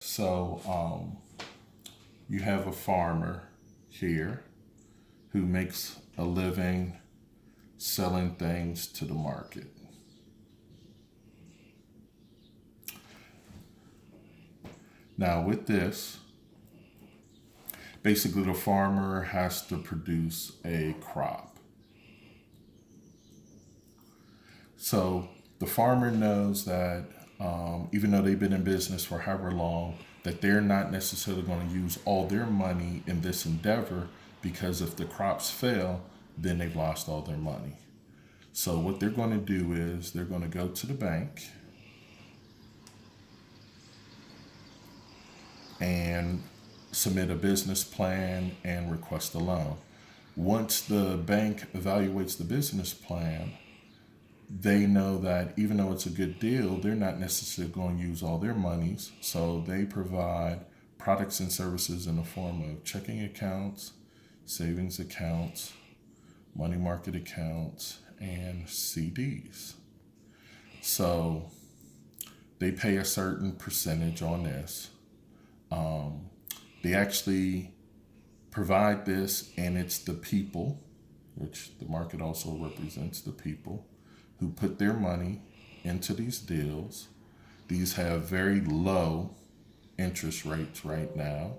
So you have a farmer here who makes a living selling things to the market. Now, with this, basically the farmer has to produce a crop. So the farmer knows that even though they've been in business for however long, that they're not necessarily going to use all their money in this endeavor because if the crops fail, then they've lost all their money. So what they're going to do is they're going to go to the bank and submit a business plan and request a loan. Once the bank evaluates the business plan, they know that even though it's a good deal, they're not necessarily going to use all their monies. So they provide products and services in the form of checking accounts, savings accounts, money market accounts, and CDs. So they pay a certain percentage on this. Um, they actually provide this, and it's the people, which the market also represents the people, who put their money into these deals. These have very low interest rates right now,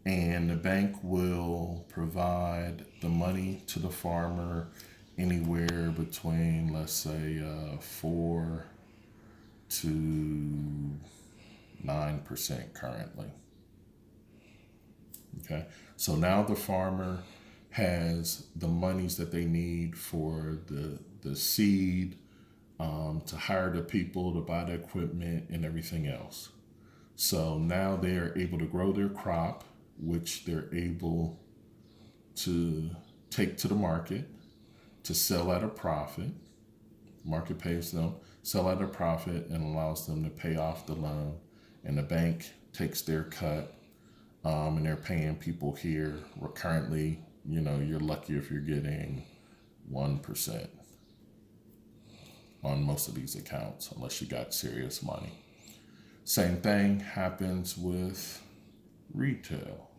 and the bank will provide the money to the farmer anywhere between, let's say, 4 to 9% currently. Okay, so now the farmer has the monies that they need for the seed, to hire the people to buy the equipment and everything else. So now they're able to grow their crop, which they're able to take to the market to sell at a profit. Market pays them, sell at a profit, and allows them to pay off the loan. And the bank takes their cut, and they're paying people here. We're currently, you're lucky if you're getting 1% on most of these accounts, unless you got serious money. Same thing happens with retail.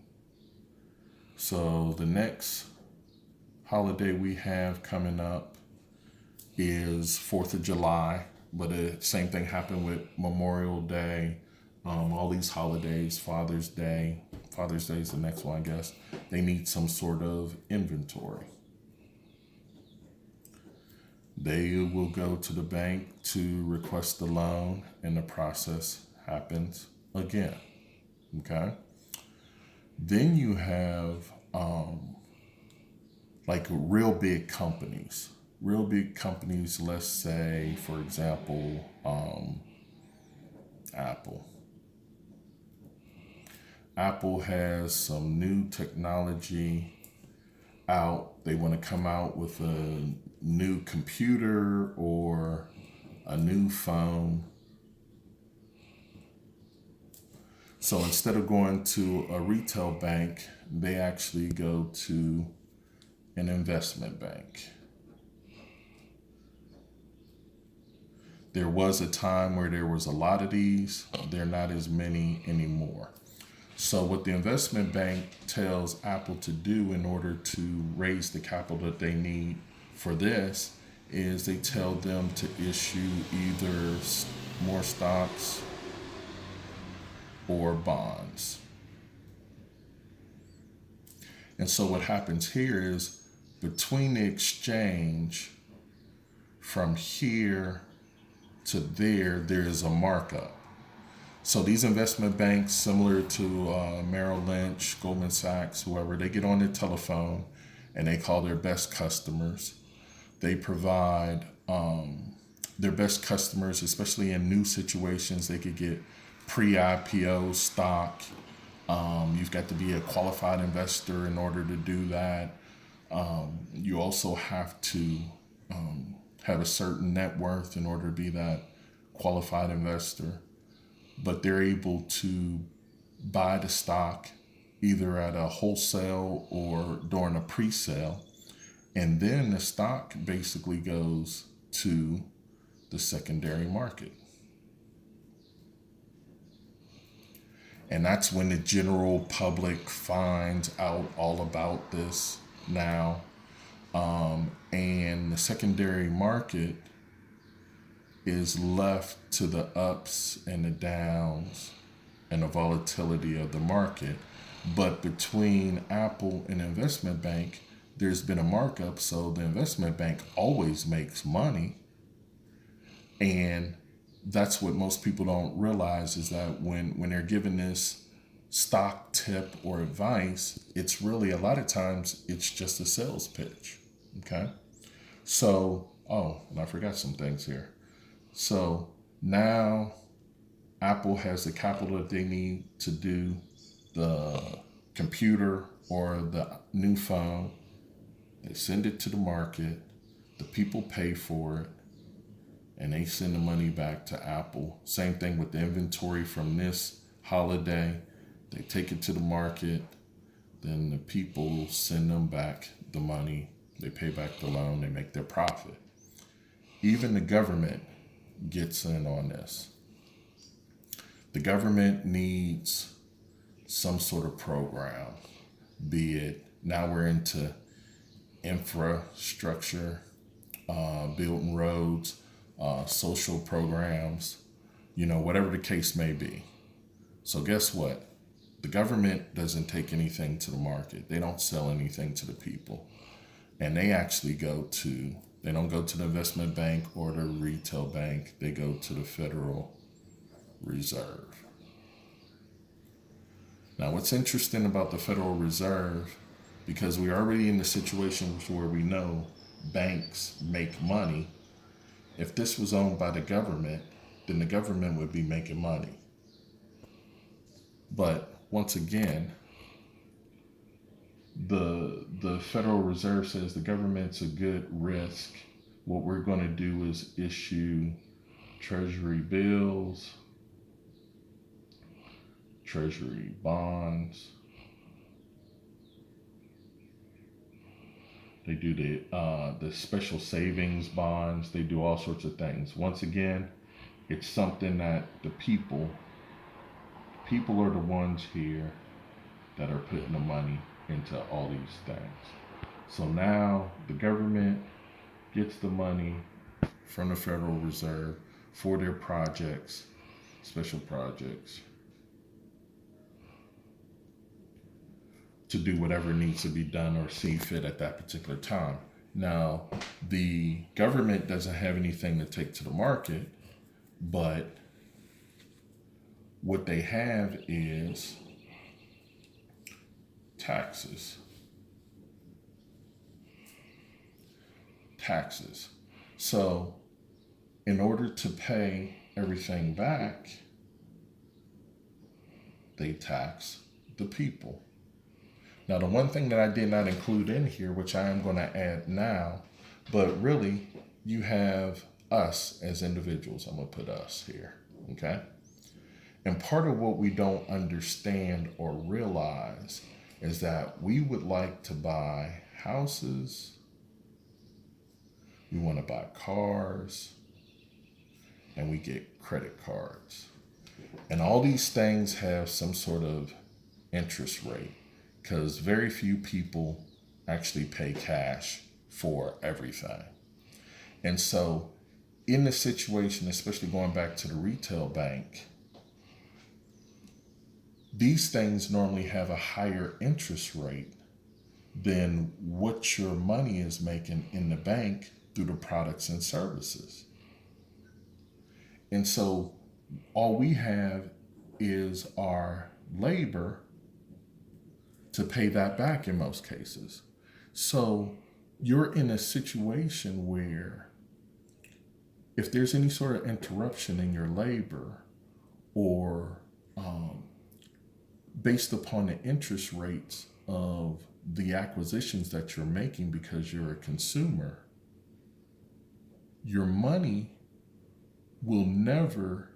So the next holiday we have coming up is 4th of July, but the same thing happened with Memorial Day, all these holidays, Father's Day. Father's Day is the next one, I guess. They need some sort of inventory. They will go to the bank to request the loan, and the process happens again. Okay? Then you have like real big companies. Real big companies, let's say, for example, Apple. Apple has some new technology out. They want to come out with a new computer or a new phone. So instead of going to a retail bank, they actually go to an investment bank. There was a time where there was a lot of these. There are not as many anymore. So what the investment bank tells Apple to do in order to raise the capital that they need for this is they tell them to issue either more stocks or bonds. And so what happens here is between the exchange from here to there is a markup. So these investment banks, similar to Merrill Lynch, Goldman Sachs, whoever, they get on their telephone and they call their best customers. They provide their best customers, especially in new situations, they could get pre-IPO stock. You've got to be a qualified investor in order to do that. You also have to have a certain net worth in order to be that qualified investor. But they're able to buy the stock either at a wholesale or during a pre-sale. And then the stock basically goes to the secondary market. And that's when the general public finds out all about this now. And the secondary market is left to the ups and the downs and the volatility of the market. But between Apple and the investment bank, there's been a markup, so the investment bank always makes money. And that's what most people don't realize, is that when they're given this stock tip or advice, it's really, a lot of times, it's just a sales pitch. Okay? So, and I forgot some things here. So now Apple has the capital that they need to do the computer or the new phone. They send it to the market. The people pay for it. And they send the money back to Apple. Same thing with the inventory from this holiday. They take it to the market. Then the people send them back the money. They pay back the loan. They make their profit. Even the government gets in on this. The government needs some sort of program, be it, now we're into infrastructure, building roads, social programs, whatever the case may be. So guess what? The government doesn't take anything to the market. They don't sell anything to the people. And they actually they don't go to the investment bank or the retail bank. They go to the Federal Reserve. Now, what's interesting about the Federal Reserve, because we're already in the situation where we know banks make money, if this was owned by the government, then the government would be making money. But once again, the Federal Reserve says the government's a good risk. What we're going to do is issue treasury bills, treasury bonds. They do the special savings bonds. They do all sorts of things. Once again, it's something that the people are the ones here that are putting the money into all these things. So now the government gets the money from the Federal Reserve for their projects, special projects, to do whatever needs to be done or see fit at that particular time. Now, the government doesn't have anything to take to the market, but what they have is taxes. So, in order to pay everything back, they tax the people. Now, the one thing that I did not include in here, which I am going to add now, but really, you have us as individuals. I'm going to put us here, okay? And part of what we don't understand or realize is that we would like to buy houses, we want to buy cars, and we get credit cards. And all these things have some sort of interest rate, because very few people actually pay cash for everything. And so in the situation, especially going back to the retail bank, these things normally have a higher interest rate than what your money is making in the bank through the products and services. And so all we have is our labor to pay that back in most cases. So you're in a situation where if there's any sort of interruption in your labor, or based upon the interest rates of the acquisitions that you're making because you're a consumer, your money will never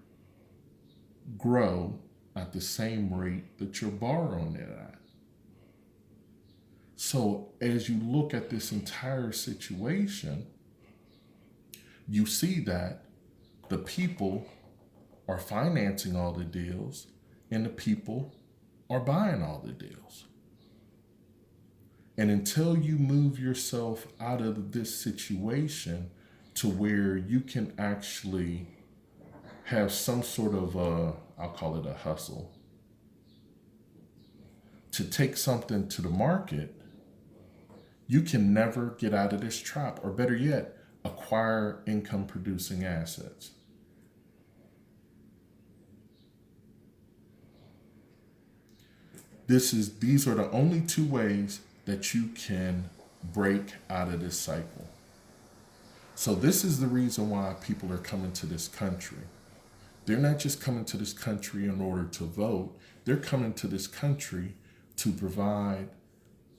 grow at the same rate that you're borrowing it at. So as you look at this entire situation, you see that the people are financing all the deals, and the people are buying all the deals. And until you move yourself out of this situation to where you can actually have some sort of I'll call it a hustle, to take something to the market, you can never get out of this trap, or better yet, acquire income producing assets. These are the only two ways that you can break out of this cycle. So this is the reason why people are coming to this country. They're not just coming to this country in order to vote. They're coming to this country to provide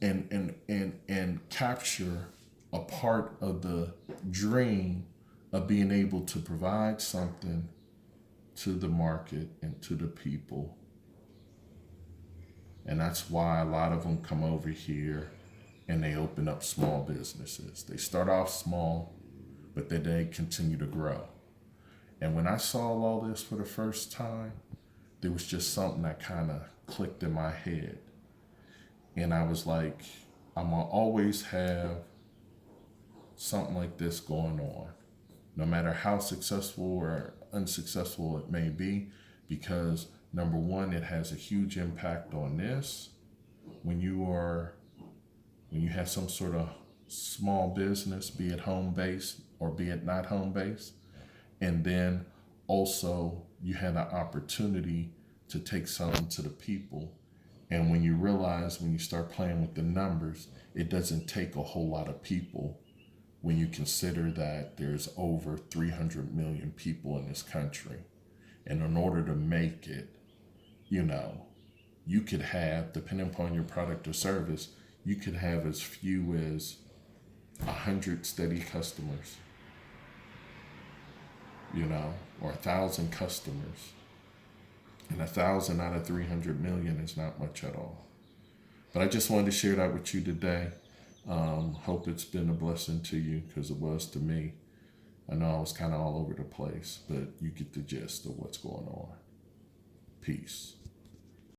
and capture a part of the dream of being able to provide something to the market and to the people. And that's why a lot of them come over here and they open up small businesses. They start off small, but then they continue to grow. And when I saw all this for the first time, there was just something that kind of clicked in my head. And I was like, I'm going to always have something like this going on, no matter how successful or unsuccessful it may be, because number one, it has a huge impact on this. When you have some sort of small business, be it home-based or be it not home-based, and then also you had an opportunity to take something to the people. And when you realize, when you start playing with the numbers, it doesn't take a whole lot of people when you consider that there's over 300 million people in this country. And in order to make it, you could have, depending upon your product or service, you could have as few as 100 steady customers, or 1,000 customers. And 1,000 out of 300 million is not much at all. But I just wanted to share that with you today. Hope it's been a blessing to you, because it was to me. I know I was kind of all over the place, but you get the gist of what's going on. Peace.